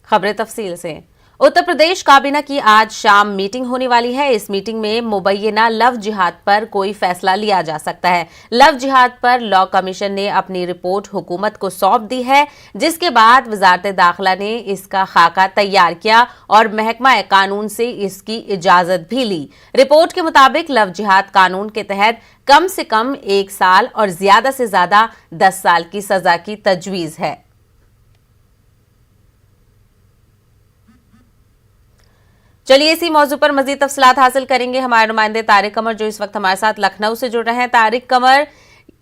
खबरें तफसील से। उत्तर प्रदेश काबीना की आज शाम मीटिंग होने वाली है। इस मीटिंग में मुबैना लव जिहाद पर कोई फैसला लिया जा सकता है। लव जिहाद पर लॉ कमीशन ने अपनी रिपोर्ट हुकूमत को सौंप दी है, जिसके बाद वजारत दाखिला ने इसका खाका तैयार किया और महकमा कानून से इसकी इजाजत भी ली। रिपोर्ट के मुताबिक लव जिहाद कानून के तहत कम से कम 1 साल और ज्यादा से ज्यादा 10 साल की सजा की तजवीज है। चलिए इसी मौजू पर मजीद तफसीलात हासिल करेंगे हमारे नुमाइंदे तारिक कमर, जो इस वक्त हमारे साथ लखनऊ से जुड़ रहे हैं। तारिक कमर,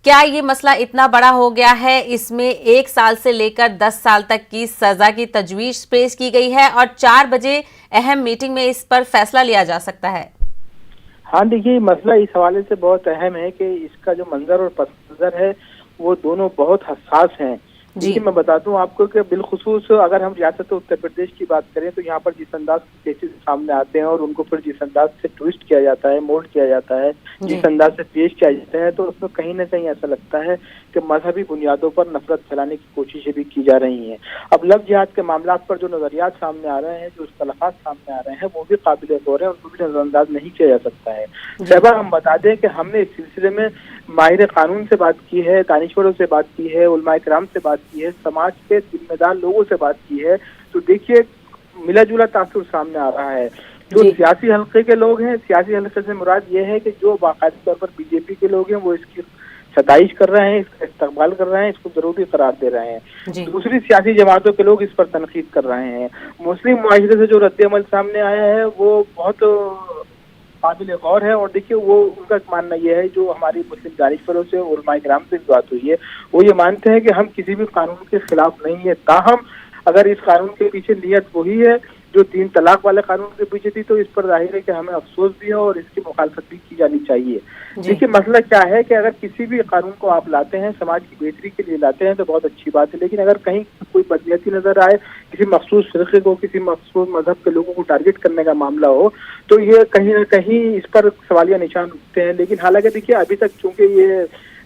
क्या ये मसला इतना बड़ा हो गया है, इसमें 1 साल से लेकर 10 साल तक की सजा की तजवीज पेश की गई है और 4 बजे अहम मीटिंग में इस पर फैसला लिया जा सकता है? हाँ देखिए, मसला इस हवाले से बहुत अहम है कि इसका जो मंजर और पस मंजर है वो दोनों बहुत हसास हैं। जी मैं बता दूं आपको कि बिलखुसूस अगर हम रियासत उत्तर प्रदेश की बात करें तो यहाँ पर जिस अंदाज के केसेस सामने आते हैं और उनको फिर जिस अंदाज से ट्विस्ट किया जाता है, मोल्ड किया जाता है, जिस अंदाज से पेश किया जाता है, तो उसमें कहीं ना कहीं ऐसा लगता है कि मजहबी बुनियादों पर नफरत फैलाने की कोशिशें भी की जा रही हैं। अब लव जिहाद के मामला पर जो नजरियात सामने आ रहे हैं, जो इख्तलाफात सामने आ रहे हैं, वो भी काबिल गौर है, उनको भी नजरअंदाज नहीं किया जा सकता है। शहबा, हम बता दें कि हमने इस सिलसिले में माहिर कानून से बात की है, दानिश्वरों से बात की है, उलमाए किराम से बात की है, समाज के जिम्मेदार लोगों से बात की है, तो देखिए मिला जुला तासुर सामने आ रहा है। जो सियासी हल्के के लोग हैं, सियासी हल्के से मुराद ये है कि जो बाकायदा तौर पर बीजेपी के लोग हैं वो इसकी सताइश कर रहे हैं, इसका इस्तकबाल कर रहे हैं, इसको जरूरी करार दे रहे हैं। दूसरी सियासी जमातों के लोग इस पर तनकीद कर रहे हैं। मुस्लिम मुआशरे से जो रद्द-ए-अमल सामने आया है वो बहुत काबिल गौर है और देखिए वो उनका मानना यह है, जो हमारी मुस्लिम दानिशवरों से और उलमाए किराम से बात हुई है, वो ये मानते हैं कि हम किसी भी कानून के खिलाफ नहीं है। ताहम अगर इस कानून के पीछे नियत वही है जो 3 तलाक वाले कानून के पीछे थी, तो इस पर जाहिर है कि हमें अफसोस भी है और इसकी मुखालफत भी की जानी चाहिए। देखिए मसला क्या है कि अगर किसी भी कानून को आप लाते हैं समाज की बेहतरी के लिए लाते हैं तो बहुत अच्छी बात है, लेकिन अगर कहीं कोई बदनीयती नजर आए, किसी मखसूस फिरके को, किसी मखसूस मजहब के लोगों को टारगेट करने का मामला हो, तो ये कहीं ना कहीं इस पर सवालिया निशान उठते हैं। लेकिन हालांकि देखिए अभी तक चूंकि ये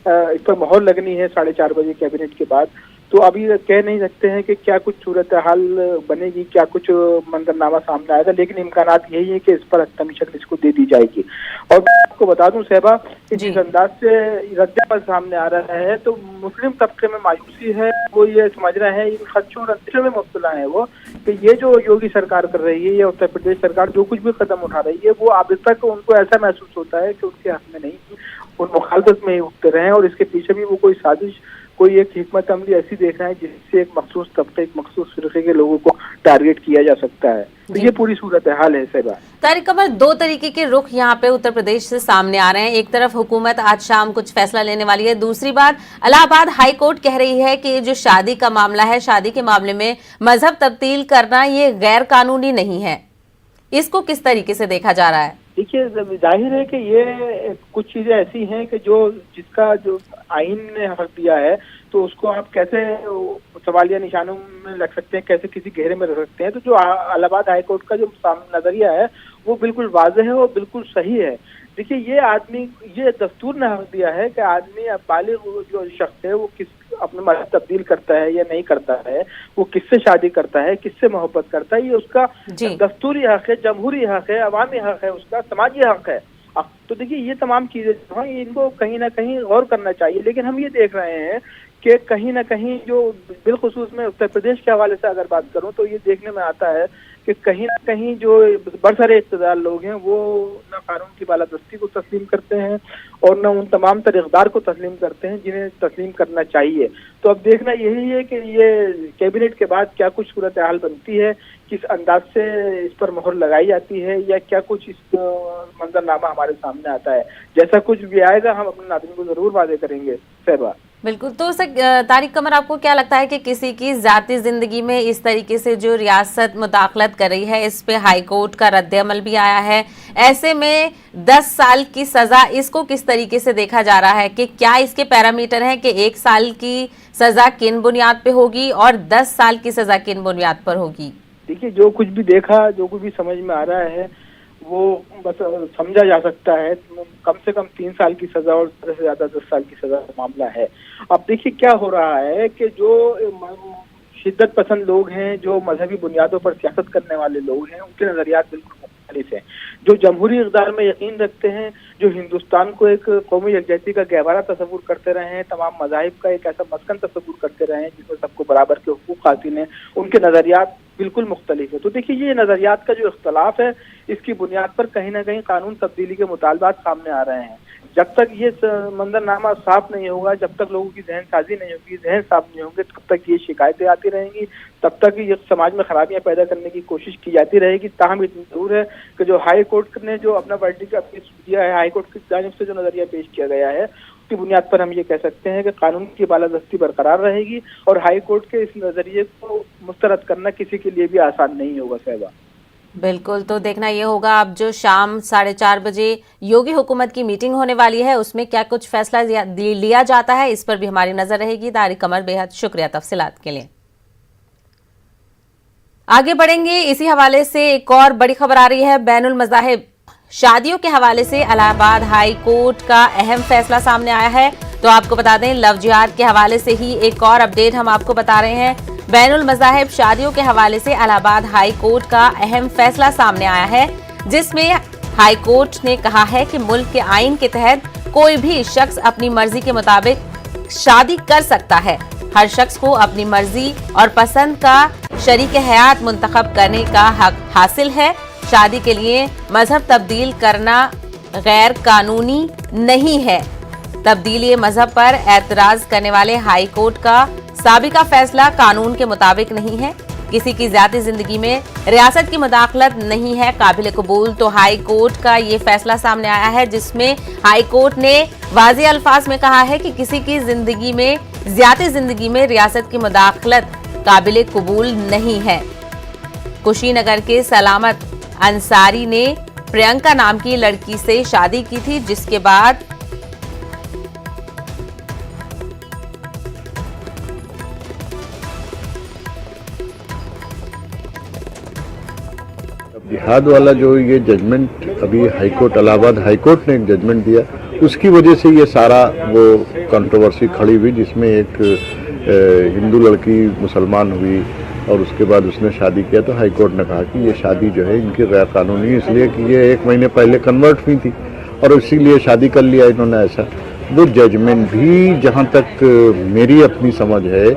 इस पर मोहर लगनी है 4:30 बजे कैबिनेट के बाद, तो अभी कह नहीं सकते हैं कि क्या कुछ सूरत हाल बनेगी, क्या कुछ मंजरनामा सामने आएगा, लेकिन इम्कानात यही है कि इस पर हत्मी शक्ल इसको दे दी जाएगी। और मैं आपको बता दूं सहबा कि जिस अंदाज से रद्द-ए-अमल सामने आ रहा है, तो मुस्लिम तबके में मायूसी है, वो ये समझ रहे हैं, इन खदशों और अंदेशों में मुब्तला है वो कि ये जो योगी सरकार कर रही है या उत्तर प्रदेश सरकार जो कुछ भी कदम उठा रही है, वो अब तक उनको ऐसा महसूस होता है कि उनके हक में नहीं, उन मुखालफत में ही उठते रहे हैं और इसके पीछे भी वो कोई साजिश, कोई एक हिकमत अमली ऐसी देख रहे हैं जिससे एक मखसूस तबके, एक मखसूस फिरके के लोगों को टारगेट किया जा सकता है। तो ये पूरी सूरत हाल है सहबा। तारिक कमर, 2 तरीके के रुख यहाँ पे उत्तर प्रदेश से सामने आ रहे हैं। एक तरफ हुकूमत आज शाम कुछ फैसला लेने वाली है, दूसरी बात इलाहाबाद हाई कोर्ट कह रही है कि जो शादी का मामला है, शादी के मामले में मजहब तब्दील करना ये गैर कानूनी नहीं है। इसको किस तरीके से देखा जा रहा है? देखिए जाहिर है कि ये कुछ चीजें ऐसी हैं कि जो जिसका जो आइन ने हक दिया है, तो उसको आप कैसे सवालिया निशानों में रख सकते हैं, कैसे किसी घेरे में रख सकते हैं। तो जो इलाहाबाद हाई कोर्ट का जो नजरिया है वो बिल्कुल वाज़ेह है और बिल्कुल सही है। देखिए ये आदमी, ये दस्तूर ने हक दिया है कि आदमी बालिग जो शख्स है वो किस अपने मजहब तब्दील करता है या नहीं करता है, वो किससे शादी करता है, किससे मोहब्बत करता है, ये उसका दस्तूरी हक है, जमहूरी हक है, अवामी हक है, उसका समाजी हक है। तो देखिए ये तमाम चीजें हाँ, इनको कहीं ना कहीं गौर करना चाहिए। लेकिन हम ये देख रहे हैं कि कहीं ना कहीं जो बिलखुसूस में उत्तर प्रदेश के हवाले से अगर बात करूं तो ये देखने में आता है कि कहीं ना कहीं जो बरसरे इक़्तिदार लोग हैं वो न कानून की बालादस्ती को तस्लीम करते हैं और न उन तमाम तर इक़्तिदार को तस्लीम करते हैं जिन्हें तस्लीम करना चाहिए। तो अब देखना यही है कि ये कैबिनेट के बाद क्या कुछ सूरत हाल बनती है, किस अंदाज से इस पर मोहर लगाई जाती है, या क्या कुछ इस मंजरनामा हमारे सामने आता है। जैसा कुछ भी आएगा हम अपने नाज़रीन को जरूर वादे करेंगे सहबा। बिल्कुल। तो तारिक कमर, आपको क्या लगता है कि किसी की जाती जिंदगी में इस तरीके से जो रियासत मुदाखलत कर रही है, इस पे हाई कोर्ट का रद्द-ए-अमल भी आया है, ऐसे में 10 साल की सजा, इसको किस तरीके से देखा जा रहा है कि क्या इसके पैरामीटर हैं कि 1 साल की सजा किन बुनियाद पे होगी और 10 साल की सजा किन बुनियाद पर होगी? देखिए जो कुछ भी देखा, जो कुछ भी समझ में आ रहा है वो बस समझा जा सकता है। कम से कम 3 साल की सजा और ज़्यादा से ज़्यादा 10 साल की सजा का मामला है। अब देखिए क्या हो रहा है कि जो शिद्दत पसंद लोग हैं, जो मजहबी बुनियादों पर सियासत करने वाले लोग हैं, उनके नजरियात बिल्कुल मुख्तलिफ हैं। जो जमहूरी इक़्तिदार में यकीन रखते हैं, जो हिंदुस्तान को एक कौमी यकजहती का गहवारा तस्वुर करते रहे हैं, तमाम मज़ाहिब का एक ऐसा मस्कन तस्वुर करते रहे हैं जिसमें सबको बराबर के हुकूक हासिल हैं, उनके नजरियात बिल्कुल मुख्तलिफ है। तो देखिए, ये नजरियात का जो इख्तलाफ है, इसकी बुनियाद पर कहीं ना कहीं कानून तब्दीली के मुतालबात सामने आ रहे हैं। जब तक ये मंजरनामा साफ नहीं होगा, जब तक लोगों की जहन साजी नहीं होगी, जहन साफ नहीं होंगे, तब तक ये शिकायतें आती रहेंगी, तब तक ये समाज में खराबियां पैदा करने की कोशिश की जाती रहेगी। ताहम इतना जरूर है कि जो हाई कोर्ट ने जो अपना वर्डिक्ट दिया है, हाई कोर्ट की जानिब से जो नजरिया पेश किया गया है, उसकी बुनियाद पर हम ये कह सकते हैं कि कानून की बालादस्ती बरकरार रहेगी और हाई कोर्ट के इस नजरिए को मुस्तरद करना किसी के लिए भी आसान नहीं होगा। साहिबा, बिल्कुल, तो देखना ये होगा अब जो शाम 4:30 बजे योगी हुकूमत की मीटिंग होने वाली है, उसमें क्या कुछ फैसला लिया जाता है, इस पर भी हमारी नजर रहेगी। तारिक कमर, बेहद शुक्रिया तफसीलात के लिए। आगे बढ़ेंगे, इसी हवाले से एक और बड़ी खबर आ रही है। बैनुल मज़ाहिब शादियों के हवाले से इलाहाबाद हाई कोर्ट का अहम फैसला सामने आया है। तो आपको बता दें, लव जिहाद के हवाले से ही एक और अपडेट हम आपको बता रहे हैं। बैनुल मज़ाहिब शादियों के हवाले से इलाहाबाद हाई कोर्ट का अहम फैसला सामने आया है, जिसमें हाई कोर्ट ने कहा है कि मुल्क के आइन के तहत कोई भी शख्स अपनी मर्जी के मुताबिक शादी कर सकता है। हर शख्स को अपनी मर्जी और पसंद का शरीक हयात मुंतखब करने का हक हासिल है। शादी के लिए मजहब तब्दील करना गैर कानूनी नहीं है। तब्दीली मजहब पर एतराज करने वाले हाई कोर्ट का साबिका फैसला कानून के मुताबिक नहीं है। किसी की ज़ाती जिंदगी में रियासत की मुदाखलत नहीं है काबिल कबूल। तो हाई कोर्ट का ये फैसला सामने आया है, जिसमें हाई कोर्ट ने वाज़ेह अल्फाज में कहा है कि किसी की जिंदगी में ज़ाती जिंदगी में रियासत की मुदाखलत काबिल कबूल नहीं है। कुशीनगर के सलामत अंसारी ने प्रियंका नाम की लड़की से शादी की थी, जिसके बाद जिहाद वाला जो ये जजमेंट अभी हाईकोर्ट इलाहाबाद हाईकोर्ट ने एक जजमेंट दिया, उसकी वजह से ये सारा वो कंट्रोवर्सी खड़ी हुई, जिसमें एक हिंदू लड़की मुसलमान हुई और उसके बाद उसने शादी किया। तो हाईकोर्ट ने कहा कि ये शादी जो है इनकी गैर कानूनी है, इसलिए कि ये 1 महीने पहले कन्वर्ट हुई थी और इसीलिए शादी कर लिया इन्होंने। ऐसा वो जजमेंट भी जहाँ तक मेरी अपनी समझ है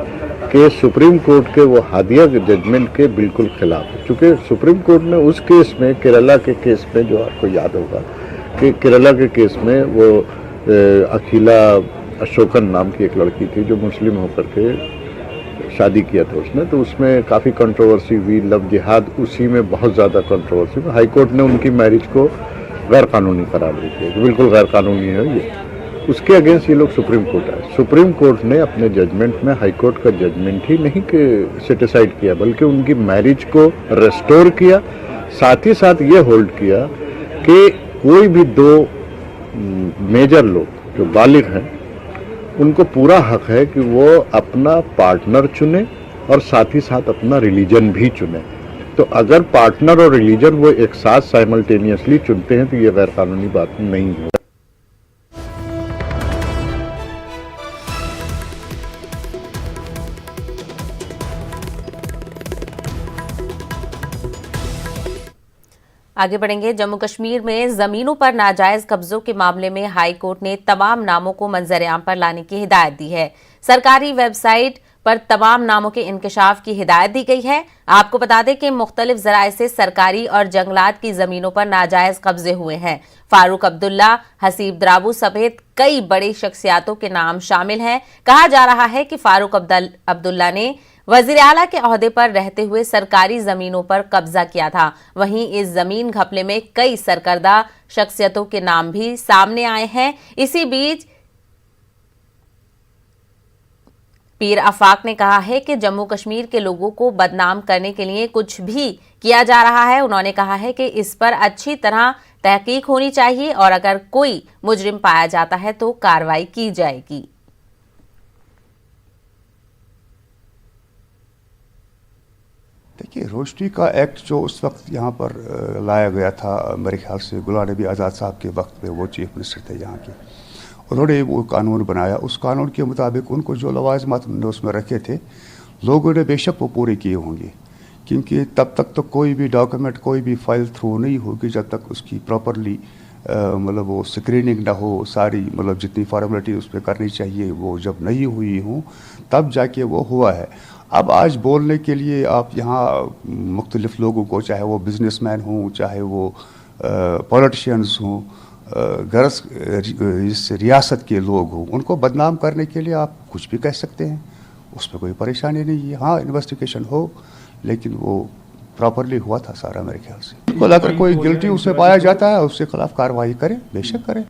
कि सुप्रीम कोर्ट के वो हादिया के जजमेंट के बिल्कुल खिलाफ है। चूँकि सुप्रीम कोर्ट ने उस केस में, केरला के केस में, जो आपको याद होगा कि केरला के केस में वो अखिला अशोकन नाम की एक लड़की थी जो मुस्लिम होकर के शादी किया था उसने, तो उसमें काफ़ी कंट्रोवर्सी हुई। लव जिहाद उसी में बहुत ज़्यादा कंट्रोवर्सी हुई। हाई कोर्ट ने उनकी मैरिज को गैर कानूनी करार दे दिया, बिल्कुल गैर कानूनी है ये। उसके अगेंस्ट ये लोग सुप्रीम कोर्ट आए। सुप्रीम कोर्ट ने अपने जजमेंट में हाई कोर्ट का जजमेंट ही नहीं सेटिसाइड किया, बल्कि उनकी मैरिज को रेस्टोर किया। साथ ही साथ ये होल्ड किया कि कोई भी 2 मेजर लोग जो बालिग हैं, उनको पूरा हक है कि वो अपना पार्टनर चुने और साथ ही साथ अपना रिलीजन भी चुने। तो अगर पार्टनर और रिलीजन वो एक साथ साइमल्टेनियसली चुनते हैं तो ये गैर कानूनी बात नहीं है। आगे बढ़ेंगे, जम्मू कश्मीर में जमीनों पर नाजायज कब्जों के मामले में हाई कोर्ट ने तमाम नामों को मंजर-ए-आम पर लाने की हिदायत दी है। सरकारी वेबसाइट पर तमाम नामों के इंकशाफ की हिदायत दी गई है। आपको बता दें कि मुख्तलिफ जराए से सरकारी और जंगलात की जमीनों पर नाजायज कब्जे हुए हैं। फारूक अब्दुल्ला, हसीब द्राबू समेत कई बड़ी शख्सियातों के नाम शामिल हैं। कहा जा रहा है कि फारूक अब्दुल्ला ने वजीर आला के ओहदे पर रहते हुए सरकारी जमीनों पर कब्जा किया था। वहीं इस जमीन घपले में कई सरकर्दा शख्सियतों के नाम भी सामने आए हैं। इसी बीच पीर आफाक ने कहा है कि जम्मू कश्मीर के लोगों को बदनाम करने के लिए कुछ भी किया जा रहा है। उन्होंने कहा है कि इस पर अच्छी तरह तहकीक होनी चाहिए और अगर कोई मुजरिम पाया जाता है तो कार्रवाई की जाएगी। देखिए, रोशनी का एक्ट जो उस वक्त यहाँ पर लाया गया था, मेरे ख्याल से गुलाम नबी आज़ाद साहब के वक्त में वो चीफ मिनिस्टर थे यहाँ के, उन्होंने वो कानून बनाया। उस कानून के मुताबिक उनको जो लवाज़िमात उसमें रखे थे, लोगों ने बेशक वो पूरे किए होंगे, क्योंकि तब तक तो कोई भी डॉक्यूमेंट, कोई भी फाइल थ्रू नहीं होगी जब तक उसकी प्रॉपरली मतलब वो स्क्रीनिंग ना हो, सारी मतलब जितनी फॉर्मेलिटी उस पर करनी चाहिए वो जब नहीं हुई हो तब जाके वो हुआ है। अब आज बोलने के लिए आप यहाँ मुख्तलिफ लोगों को, चाहे वो बिजनेसमैन हों, चाहे वो पॉलिटिशियंस हों, गरज इस रियासत के लोग हों, उनको बदनाम करने के लिए आप कुछ भी कह सकते हैं, उसमें कोई परेशानी नहीं है। हाँ, इन्वेस्टिगेशन हो, लेकिन वो प्रॉपरली हुआ था सारा मेरे ख्याल से। बिल्कुल, अगर कोई गिल्टी उसमें पाया जाता है उसके खिलाफ कार्रवाई करें, बेशक करें।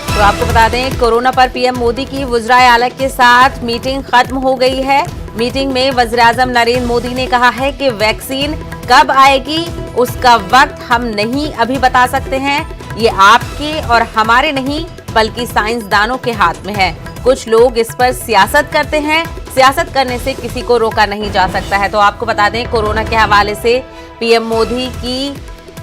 तो आपको बता दें, कोरोना पर पीएम मोदी की वज़राए आला के साथ मीटिंग खत्म हो गई है। मीटिंग में वज़ीर-ए-आज़म नरेंद्र मोदी ने कहा है कि वैक्सीन कब आएगी उसका वक्त हम नहीं अभी बता सकते हैं। ये आपके और हमारे नहीं बल्कि साइंसदानों के हाथ में है। कुछ लोग इस पर सियासत करते हैं, सियासत करने से किसी को रोका नहीं जा सकता है। तो आपको बता दें, कोरोना के हवाले से पीएम मोदी की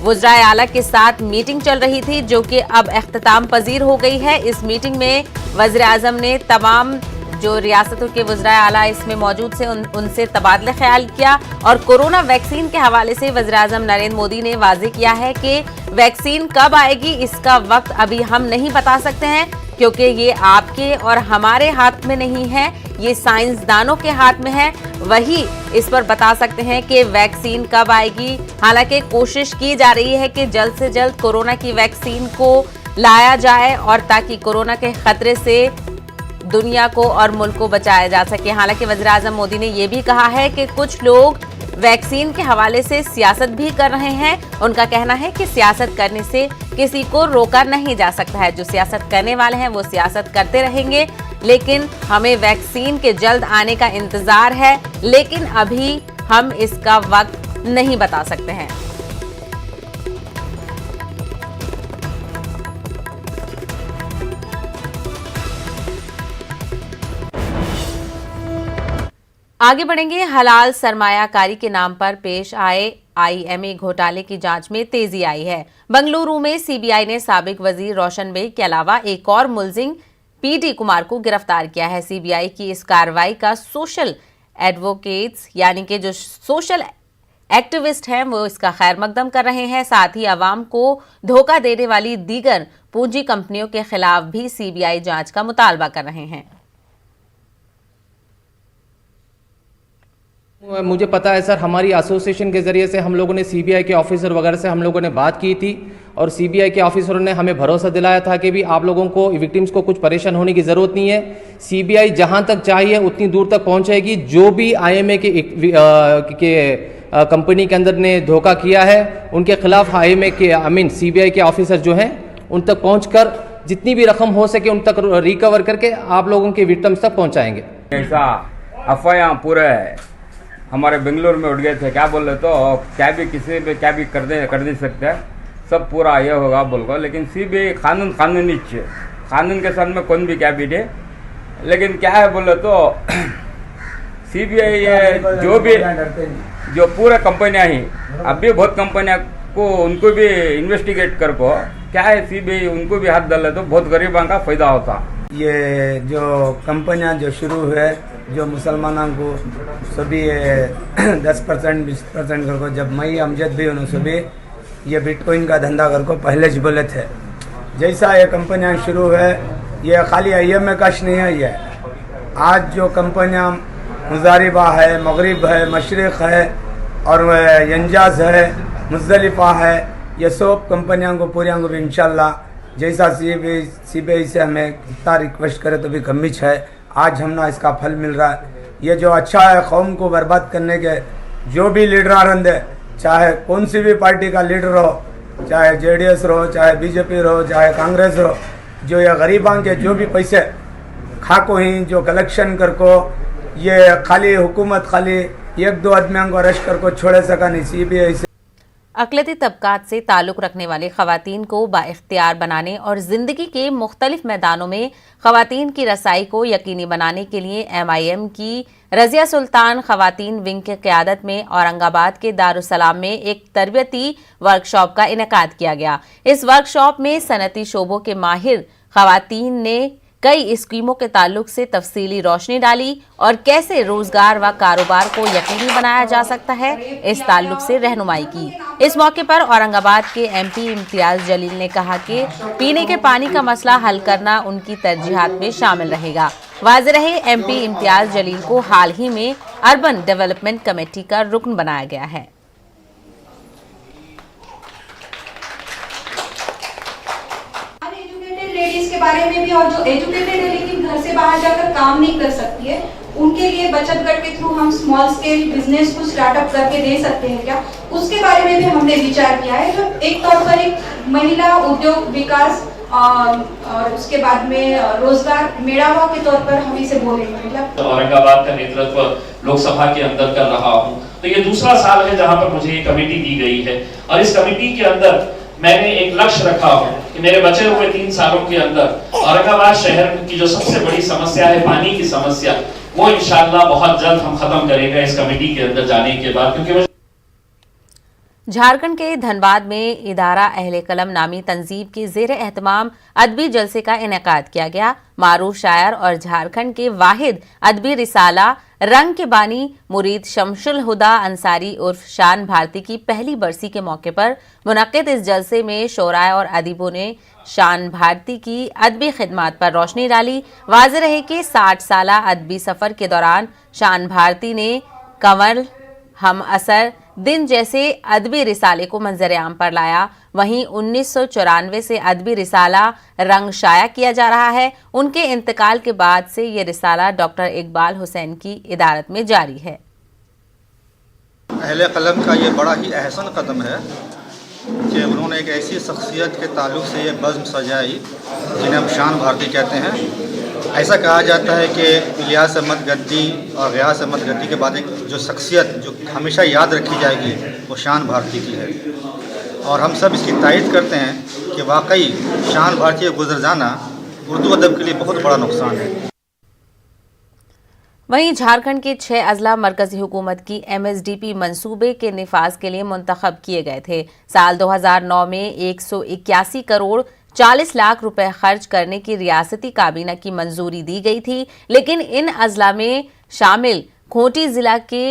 वज़राए आला के साथ मीटिंग चल रही थी, जो कि अब इख्तिताम पजीर हो गई है। इस मीटिंग में वज़ीर-ए-आज़म ने तमाम जो रियासतों के वज़राए आला इसमें मौजूद थे उनसे तबादला ख्याल किया और कोरोना वैक्सीन के हवाले से वज़ीर-ए-आज़म नरेंद्र मोदी ने वाज़ेह किया है कि वैक्सीन कब आएगी इसका वक्त अभी हम नहीं बता सकते हैं, क्योंकि ये आपके और हमारे हाथ में नहीं है, ये साइंसदानों के हाथ में है। वही इस पर बता सकते हैं कि वैक्सीन कब आएगी। हालांकि कोशिश की जा रही है कि जल्द से जल्द कोरोना की वैक्सीन को लाया जाए और ताकि कोरोना के खतरे से दुनिया को और मुल्क को बचाया जा सके। हालांकि वज़ीर-ए-आज़म मोदी ने यह भी कहा है कि कुछ लोग वैक्सीन के हवाले से सियासत भी कर रहे हैं। उनका कहना है कि सियासत करने से किसी को रोका नहीं जा सकता है। जो सियासत करने वाले हैं वो सियासत करते रहेंगे, लेकिन हमें वैक्सीन के जल्द आने का इंतजार है, लेकिन अभी हम इसका वक्त नहीं बता सकते हैं। आगे बढ़ेंगे। हलाल सरमायाकारी के नाम पर पेश आए आईएमए घोटाले की जांच में तेजी आई है। बंगलुरु में सीबीआई ने साबिक वजीर रोशन बेग के अलावा एक और मुलजिम पीडी कुमार को गिरफ्तार किया है। सीबीआई की इस कार्रवाई का सोशल एडवोकेट्स यानी कि जो सोशल एक्टिविस्ट हैं वो इसका खैर मकदम कर रहे हैं। साथ ही अवाम को धोखा देने वाली दीगर पूंजी कंपनियों के खिलाफ भी सीबीआई जांच का मुतालबा कर रहे हैं। मुझे पता है सर, हमारी एसोसिएशन के ज़रिए से हम लोगों ने सीबीआई के ऑफिसर वगैरह से हम लोगों ने बात की थी और सीबीआई के ऑफिसरों ने हमें भरोसा दिलाया था कि भी आप लोगों को, विक्टिम्स को कुछ परेशान होने की ज़रूरत नहीं है। सीबीआई जहां तक चाहिए उतनी दूर तक पहुंचेगी। जो भी आईएमए के कंपनी के अंदर ने धोखा किया है उनके खिलाफ आईएमए के सीबीआई के ऑफिसर जो हैं उन तक पहुँच जितनी भी रकम हो सके उन तक रिकवर करके आप लोगों के विक्टिम्स तक पहुँचाएंगे। ऐसा अफवाह पूरे हमारे बेंगलुरु में उठ गए थे, क्या बोल रहे तो क्या भी किसी पे क्या भी कर दे सकते हैं, सब पूरा ये होगा बोलकर। लेकिन सीबीआई कानूनी कानून के साथ में कौन भी क्या भी दे, लेकिन क्या है बोले तो सीबीआई जो पूरा कंपनियां ही अभी बहुत कंपनियां को उनको भी इन्वेस्टिगेट कर को क्या है, सीबीआई उनको भी हाथ डाले तो बहुत गरीबों का फायदा होता। ये जो कंपनियां जो शुरू हुए जो मुसलमानों को सभी 10% 20% कर को, जब मई अमजद भी उन्होंने सभी ये बिटकॉइन का धंधा कर को पहले ही बोले थे। जैसा ये कंपनियां शुरू हुए, ये खाली आईएमए कश नहीं है, ये आज जो कंपनियां मुजारिबा है, मगरिब है, मशरिक है और यंजाज है, मुज़दलिफा है, ये सब कंपनियों को पूरियों को भी इंशाल्लाह जैसा सीबीआई से हमें कितना रिक्वेस्ट करे तो भी कमी है, आज हमना इसका फल मिल रहा है। ये जो अच्छा है कौम को बर्बाद करने के जो भी लीडर रंदे, चाहे कौन सी भी पार्टी का लीडर हो, चाहे जेडीएस रहो, चाहे बीजेपी रहो, चाहे कांग्रेस रहो, जो ये गरीबां के जो भी पैसे खाको ही जो कलेक्शन कर को, ये खाली हुकूमत खाली एक दो आदमियों को अरेस्ट कर को छोड़े सका नहीं। सीबीआई से अक़लियती तबकात से ताल्लुक़ रखने वाली ख़वातीन को बाइख्तियार बनाने और ज़िंदगी के मुख्तलिफ मैदानों में ख़वातीन की रसाई को यकीनी बनाने के लिए MIM की रज़िया सुल्तान ख़वातीन विंग की क़यादत में औरंगाबाद के दारुस्सलाम में एक तरबियती वर्कशॉप का इनेकाद किया गया। इस वर्कशॉप में सनती शोबों के माहिर ख़वातीन ने कई स्कीमों के ताल्लुक से तफसीली रोशनी डाली और कैसे रोजगार व कारोबार को यकीनी बनाया जा सकता है, इस ताल्लुक से रहनुमाई की। इस मौके पर औरंगाबाद के एमपी इम्तियाज जलील ने कहा कि पीने के पानी का मसला हल करना उनकी तरजीहात में शामिल रहेगा। वाज़ेह रहे, एमपी इम्तियाज जलील को हाल ही में अर्बन डेवलपमेंट कमेटी का रुकन बनाया गया है। लेडीज के बारे में भी, और जो एजुकेटेड है लेकिन घर से बाहर जाकर काम नहीं कर सकती है, उनके लिए बचत गट के थ्रू हम स्मॉल स्केल बिजनेस को स्टार्टअप करके दे सकते हैं क्या, उसके बारे में भी हमने विचार किया है। जो एक तौर पर एक महिला उद्योग विकास और उसके बाद में रोजगार मेड़ावा के तौर पर हम इसे बोलेंगे। मतलब औरंगाबाद का नेतृत्व लोकसभा के अंदर कर रहा हूँ, तो ये दूसरा साल है जहाँ पर मुझे ये कमेटी दी गई है और इस कमेटी के अंदर मैंने एक लक्ष्य रखा हो कि मेरे बचे हुए 3 सालों के अंदर औरंगाबाद शहर की जो सबसे बड़ी समस्या है पानी की समस्या, वो इंशाअल्लाह बहुत जल्द हम खत्म करेंगे इस कमेटी के अंदर जाने के बाद। क्योंकि झारखंड के धनबाद में इदारा अहले कलम नामी तंजीम के ज़ेर एहतमाम अदबी जलसे का इनेकाद किया गया। मारूफ शायर और झारखंड के वाहिद अदबी रिसाला रंग के बानी मुरीद शमशुल हुदा अंसारी उर्फ शान भारती की पहली बरसी के मौके पर मुनक्किद इस जलसे में शोराए और अदीबों ने शान भारती की अदबी खिदमात पर रोशनी डाली। वाज़ेह रहे कि 60 साला अदबी सफ़र के दौरान शान भारती ने कंवल, हम असर, दिन जैसे अदबी रिसाले को मंजर-ए-आम पर लाया। वहीं 1994 से अदबी रिसाला रंग शाया किया जा रहा है। उनके इंतकाल के बाद से ये रिसाला डॉक्टर इकबाल हुसैन की इदारत में जारी है। अहले कलम का ये बड़ा ही अहसन कदम है कि उन्होंने एक ऐसी शख्सियत के ताल्लुक से ये बज़्म सजाई जिन्हें हम शान भारती कहते हैं। ऐसा कहा जाता है कि इलियास अहमद गद्दी और ग़ियास अहमद गद्दी के बाद एक जो शख्सियत जो हमेशा याद रखी जाएगी वो शान भारती की है और हम सब इसकी तायद करते हैं कि वाकई शान भारती का गुज़र जाना उर्दू अदब के लिए बहुत बड़ा नुकसान है। वहीं झारखंड के 6 अजला मरकजी हुकूमत की MSDP मंसूबे के निफाज के लिए मुंतखब किए गए थे। साल 2009 में 181 करोड़ 40 लाख रुपए खर्च करने की रियासती काबीना की मंजूरी दी गई थी, लेकिन इन अजला में शामिल खूंटी जिला के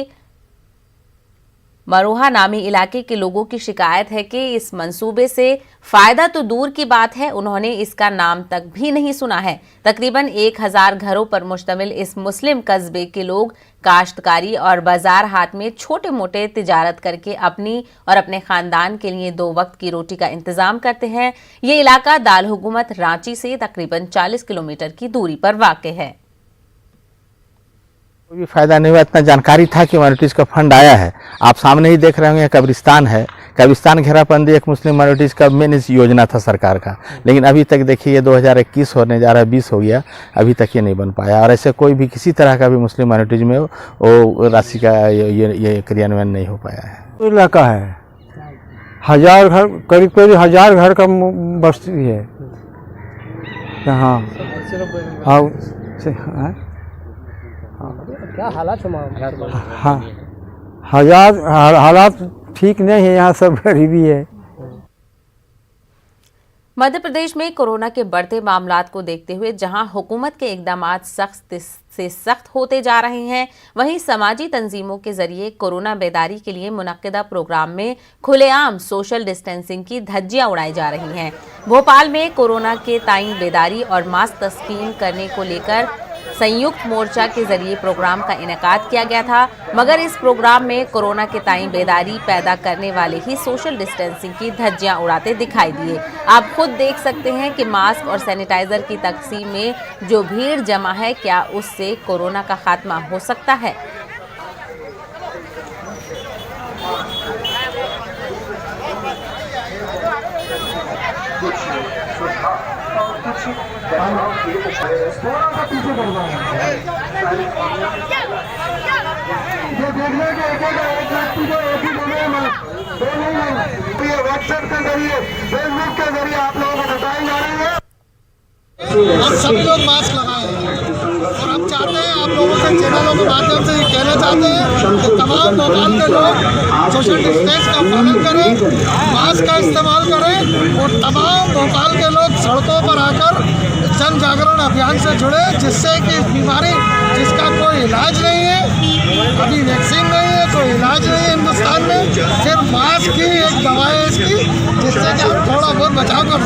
मरोहा नामी इलाके के लोगों की शिकायत है कि इस मंसूबे से फायदा तो दूर की बात है, उन्होंने इसका नाम तक भी नहीं सुना है। तकरीबन 1000 घरों पर मुश्तमिल इस मुस्लिम कस्बे के लोग काश्तकारी और बाजार हाट में छोटे मोटे तिजारत करके अपनी और अपने खानदान के लिए 2 वक्त की रोटी का इंतजाम करते हैं। ये इलाका दाल हुकूमत रांची से तकरीबन 40 किलोमीटर की दूरी पर वाक़ है। कोई भी फायदा नहीं हुआ, इतना जानकारी था कि माइनॉरिटीज का फंड आया है। आप सामने ही देख रहे होंगे कब्रिस्तान है, कब्रिस्तान घेराबंदी एक मुस्लिम माइनॉरिटीज का मेन योजना था सरकार का, लेकिन अभी तक देखिए ये 2021 होने जा रहा है, 20 हो गया, अभी तक ये नहीं बन पाया। और ऐसे कोई भी किसी तरह का भी मुस्लिम माइनॉरिटीज में वो राशि का ये क्रियान्वयन नहीं हो पाया है। इलाका है 1000 घर, करीब 1000 घर का बस्ती है यहाँ। क्या हालात हाँ, हालात ठीक नहीं है, यहाँ सब गरीबी है। मध्य प्रदेश में कोरोना के बढ़ते मामलात को देखते हुए जहां हुकूमत के इकदामात सख्त से सख्त होते जा रहे हैं, वहीं समाजी तंजीमों के जरिए कोरोना बेदारी के लिए मुनक्किदा प्रोग्राम में खुलेआम सोशल डिस्टेंसिंग की धज्जियां उड़ाई जा रही हैं। भोपाल में कोरोना के ताई बेदारी और मास्क तस्कीन करने को लेकर संयुक्त मोर्चा के जरिए प्रोग्राम का इनेकाद किया गया था, मगर इस प्रोग्राम में कोरोना के ताई बेदारी पैदा करने वाले ही सोशल डिस्टेंसिंग की धज्जियां उड़ाते दिखाई दिए। आप खुद देख सकते हैं कि मास्क और सैनिटाइजर की तकसीम में जो भीड़ जमा है, क्या उससे कोरोना का खात्मा हो सकता है? व्हाट्सएप के जरिए, फेसबुक के जरिए आप लोगों को बताई जा रही है। आप सभी लोग मास्क लगाएं और हम चाहते हैं आप लोगों के चैनलों के माध्यम से ये कहना चाहते हैं कि तमाम भोपाल के लोग सोशल डिस्टेंस का पालन करें, मास्क का इस्तेमाल करें और तमाम भोपाल के लोग सड़कों पर आकर जन जागरण अभियान से जुड़े, जिससे कि इस बीमारी जिसका कोई इलाज नहीं है, अभी वैक्सीन नहीं है, कोई इलाज नहीं है हिंदुस्तान में, सिर्फ मास्क ही एक दवा है इसकी, जिससे कि आप थोड़ा बहुत बचाव कर